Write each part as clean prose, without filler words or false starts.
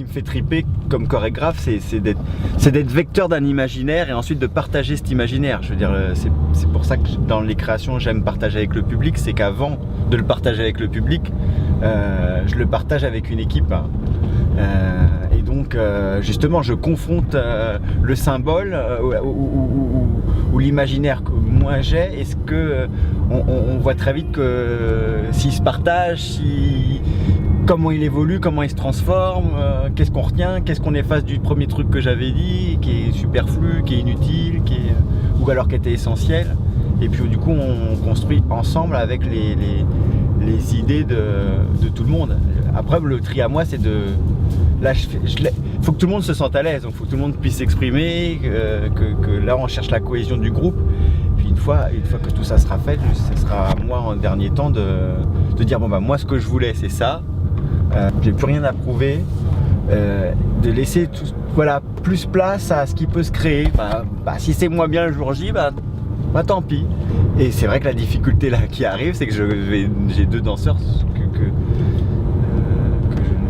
qui me fait triper comme chorégraphe, c'est d'être vecteur d'un imaginaire et ensuite de partager cet imaginaire. Je veux dire, c'est pour ça que dans les créations, j'aime partager avec le public. C'est qu'avant de le partager avec le public, je le partage avec une équipe. Et donc, justement, je confronte le symbole ou l'imaginaire que moi j'ai. Est-ce que on voit très vite que s'il se partage, comment il évolue, comment il se transforme, qu'est-ce qu'on retient, qu'est-ce qu'on efface du premier truc que j'avais dit, qui est superflu, qui est inutile, ou alors qui était essentiel. Et puis du coup, on construit ensemble avec les idées de tout le monde. Après, le tri à moi, c'est de... Là, faut que tout le monde se sente à l'aise, donc faut que tout le monde puisse s'exprimer, que là, on cherche la cohésion du groupe. Puis une fois que tout ça sera fait, ce sera à moi en dernier temps de dire bon bah moi, ce que je voulais, c'est ça. J'ai plus rien à prouver. De laisser plus place à ce qui peut se créer. Si c'est moins bien le jour J, tant pis. Et c'est vrai que la difficulté là qui arrive, c'est que j'ai deux danseurs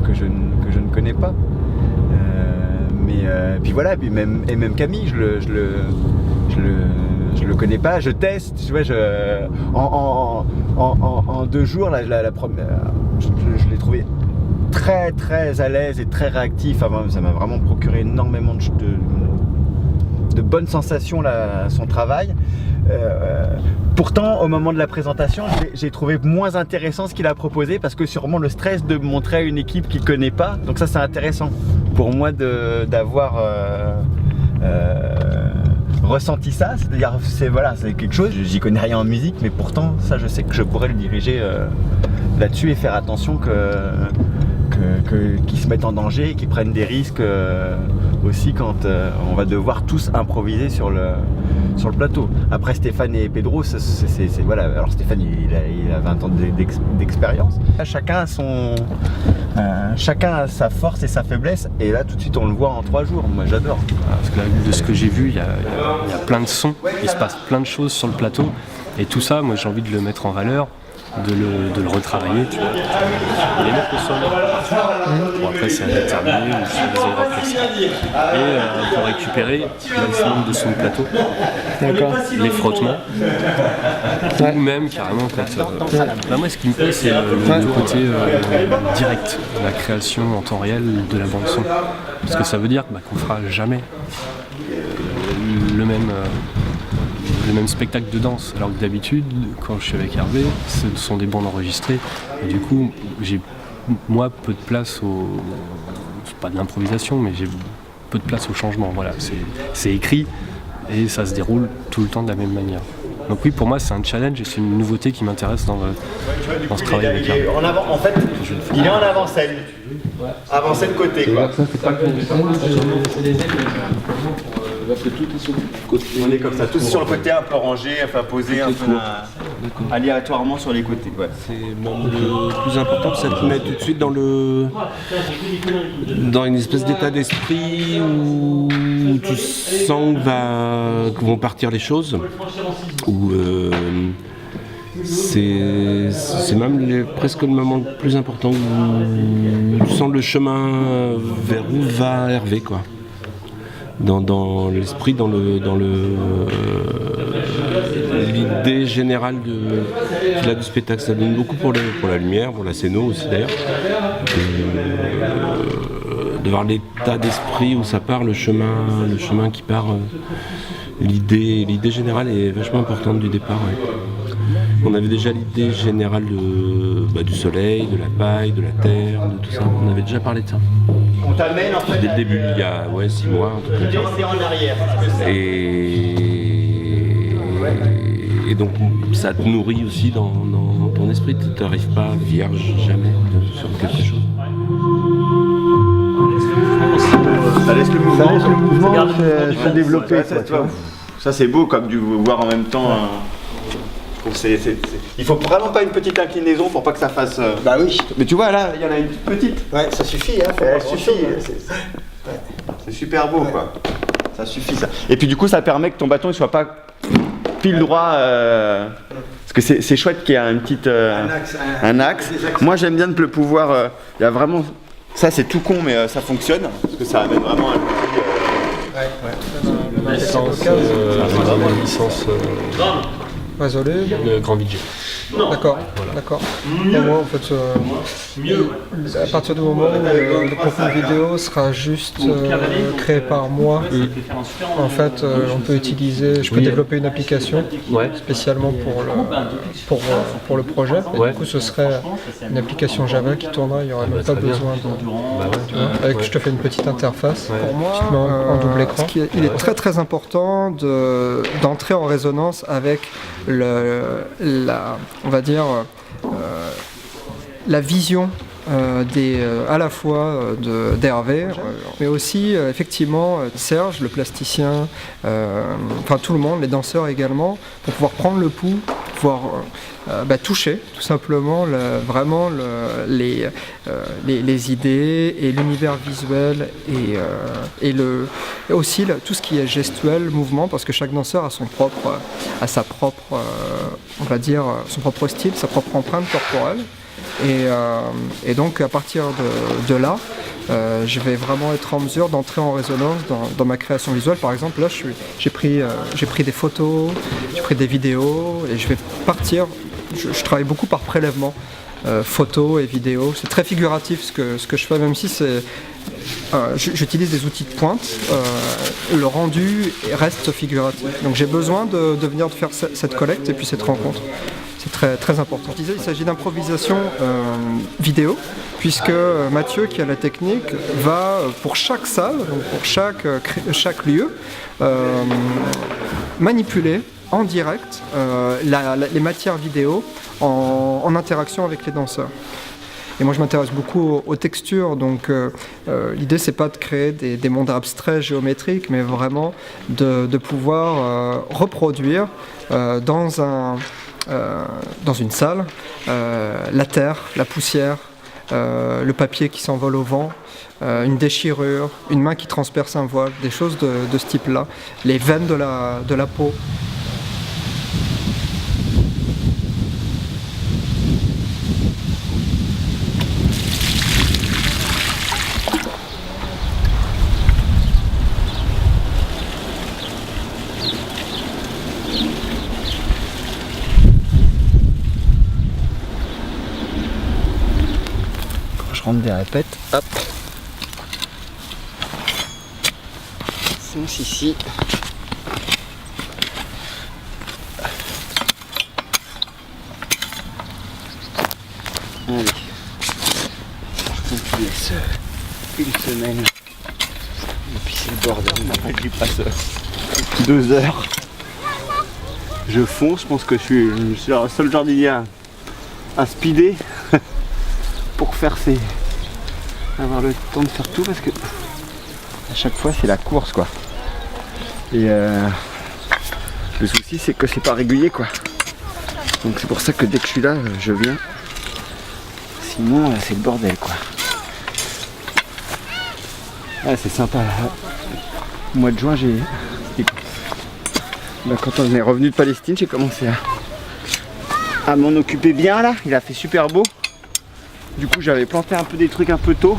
que je ne connais pas. Puis voilà, même Camille, je le connais pas, je teste, tu vois, en 2 jours, la première, je l'ai trouvé très très à l'aise et très réactif. Ça m'a vraiment procuré énormément de bonnes sensations là, son travail. Pourtant, au moment de la présentation, j'ai trouvé moins intéressant ce qu'il a proposé parce que sûrement le stress de montrer à une équipe qu'il ne connaît pas. Donc ça, c'est intéressant pour moi d'avoir ressenti ça. C'est-à-dire, c'est quelque chose. J'y connais rien en musique, mais pourtant, ça, je sais que je pourrais le diriger là-dessus et faire attention qu'ils se mettent en danger et qu'ils prennent des risques aussi quand on va devoir tous improviser sur le plateau. Après Stéphane et Pedro, voilà. Alors Stéphane il a 20 ans d'expérience. Chacun a sa force et sa faiblesse et là tout de suite on le voit en 3 jours. Moi j'adore. Parce que là, de ce que j'ai vu, il y a plein de sons, il se passe plein de choses sur le plateau et tout ça, moi j'ai envie de le mettre en valeur. De le retravailler, tu vois. Et les mettre au sol. Bon, après, c'est à déterminer ou c'est des endroits précis. Et pour récupérer maximum de son plateau. D'accord. Les frottements. Ou même carrément quand. Moi, ce qui me plaît, c'est le côté direct, la création en temps réel de la bande-son. Parce que ça veut dire qu'on fera jamais le même spectacle de danse, alors que d'habitude, quand je suis avec Hervé, ce sont des bandes enregistrées, et du coup, j'ai peu de place c'est pas de l'improvisation, mais j'ai peu de place au changement, voilà, c'est écrit, et ça se déroule tout le temps de la même manière. Donc oui, pour moi, c'est un challenge, et c'est une nouveauté qui m'intéresse dans ce travail avec Hervé. En fait, il est en avant-scène, avant-scène côté, quoi. On est comme ça, tous sur le côté, un peu rangé, enfin posé, un peu aléatoirement sur les côtés. Ouais. C'est le plus important, c'est de te mettre tout de suite dans une espèce d'état d'esprit où tu sens que vont partir les choses. C'est même presque le moment le plus important où tu sens le chemin vers où va Hervé, quoi. Dans l'esprit, dans l'idée générale qu'il a du spectacle. Ça donne beaucoup pour la lumière, pour la scéno aussi d'ailleurs. De voir l'état d'esprit où ça part, le chemin qui part. L'idée générale est vachement importante du départ. Ouais. On avait déjà l'idée générale du soleil, de la paille, de la terre, de tout ça. On avait déjà parlé de ça. On t'amène en fait. Dès le début, il y a 6 mois. En tout cas. C'est en arrière. Et donc ça te nourrit aussi dans ton esprit. Tu n'arrives pas vierge jamais sur quelque chose. Ça laisse le mouvement se développer. Ça c'est beau comme de voir en même temps. Il faut vraiment pas une petite inclinaison pour pas que ça fasse. Bah oui. Mais tu vois là, il y en a une petite. Ouais, ça suffit. Hein, ça suffit. C'est super beau, ouais. Quoi. Ça suffit ça. Et puis du coup, ça permet que ton bâton ne soit pas pile droit. Parce que c'est chouette qu'il y ait un axe. Moi, j'aime bien de le pouvoir. Il y a vraiment Ça c'est tout con mais ça fonctionne parce que ça amène vraiment un Licence, Résolu. de grand budget. D'accord, d'accord. Et moi, en fait, à partir du moment où le contenu vidéo sera juste créé par moi, en fait, on peut utiliser, je peux développer une application spécialement pour le projet. Et du coup, ce serait une application Java qui tournera, il n'y aurait même pas besoin de... tu vois, avec, je te fais une petite interface. Pour moi, tu te mets en double écran. Il est très très important d'entrer en résonance avec on va dire, la vision à la fois d'Hervé, mais aussi effectivement Serge, le plasticien, enfin tout le monde, les danseurs également, pour pouvoir prendre le pouls, pouvoir toucher tout simplement vraiment les idées et l'univers visuel et aussi tout ce qui est gestuel, mouvement, parce que chaque danseur a son propre style, sa propre empreinte corporelle. Et donc à partir de là, je vais vraiment être en mesure d'entrer en résonance dans ma création visuelle. Par exemple, là, j'ai pris des photos, j'ai pris des vidéos, et je vais partir. Je travaille beaucoup par prélèvement, photos et vidéos. C'est très figuratif ce que je fais, même si j'utilise des outils de pointe. Le rendu reste figuratif. Donc j'ai besoin de venir faire cette collecte et puis cette rencontre. C'est très, très important. Il s'agit d'improvisation vidéo, puisque Mathieu, qui a la technique, va pour chaque salle, donc pour chaque lieu, manipuler en direct les matières vidéo en interaction avec les danseurs. Et moi je m'intéresse beaucoup aux textures, donc l'idée c'est pas de créer des mondes abstraits géométriques, mais vraiment de pouvoir reproduire dans une salle la terre, la poussière, le papier qui s'envole au vent, une déchirure, une main qui transperce un voile, des choses de ce type-là, les veines de la peau. Je rentre des répètes, hop. C'est ici. Allez. Par contre, je laisse une semaine. Et puis c'est le bordel. Après, j'y passe 2 heures. Je fonce, je pense que je suis le seul jardinier à speeder. Pour avoir le temps de faire tout, parce que à chaque fois c'est la course quoi. Et le souci c'est que c'est pas régulier quoi. Donc c'est pour ça que dès que je suis là, je viens. Sinon c'est le bordel quoi. Ah, c'est sympa là. Au mois de juin quand on est revenu de Palestine, j'ai commencé à m'en occuper bien là. Il a fait super beau. Du coup j'avais planté un peu des trucs un peu tôt.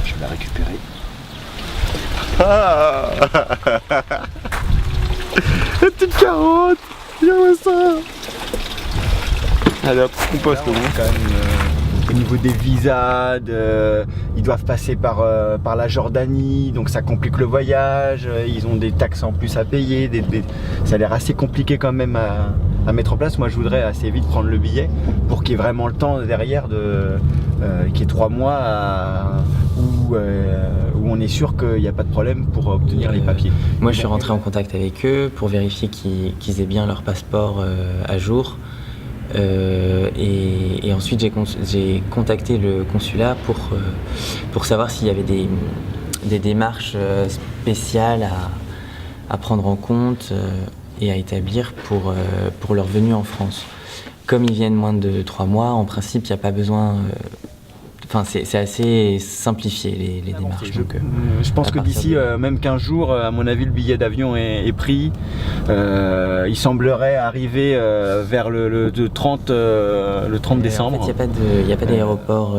Je vais la récupérer. Ah la petite carotte. Regarde ça. Allez hop, compost quand même. Au niveau des visas, ils doivent passer par la Jordanie, donc ça complique le voyage, ils ont des taxes en plus à payer, ça a l'air assez compliqué quand même à mettre en place. Moi je voudrais assez vite prendre le billet pour qu'il y ait vraiment le temps derrière qu'il y ait 3 mois où on est sûr qu'il n'y a pas de problème pour obtenir les papiers. Moi je suis rentré en contact avec eux pour vérifier qu'ils aient bien leur passeport à jour. Et ensuite j'ai contacté le consulat pour savoir s'il y avait des démarches spéciales à prendre en compte et à établir pour leur venue en France. Comme ils viennent moins de 3 mois, en principe il n'y a pas besoin c'est assez simplifié les démarches. Je pense que d'ici même 15 jours, à mon avis, le billet d'avion est pris. Il semblerait arriver vers le 30 décembre. En fait, il n'y a pas d'aéroport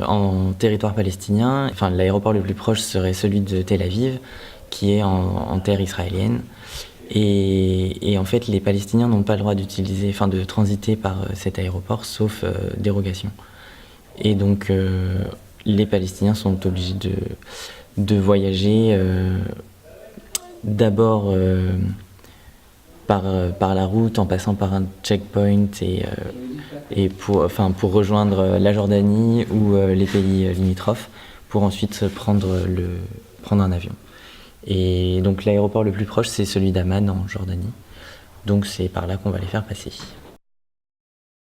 en territoire palestinien. Enfin, l'aéroport le plus proche serait celui de Tel Aviv, qui est en terre israélienne. Et en fait, les Palestiniens n'ont pas le droit de transiter par cet aéroport, sauf dérogation. Et donc, les Palestiniens sont obligés de voyager d'abord par la route, en passant par un checkpoint et pour rejoindre la Jordanie ou les pays limitrophes, pour ensuite prendre un avion. Et donc l'aéroport le plus proche, c'est celui d'Amman en Jordanie. Donc c'est par là qu'on va les faire passer.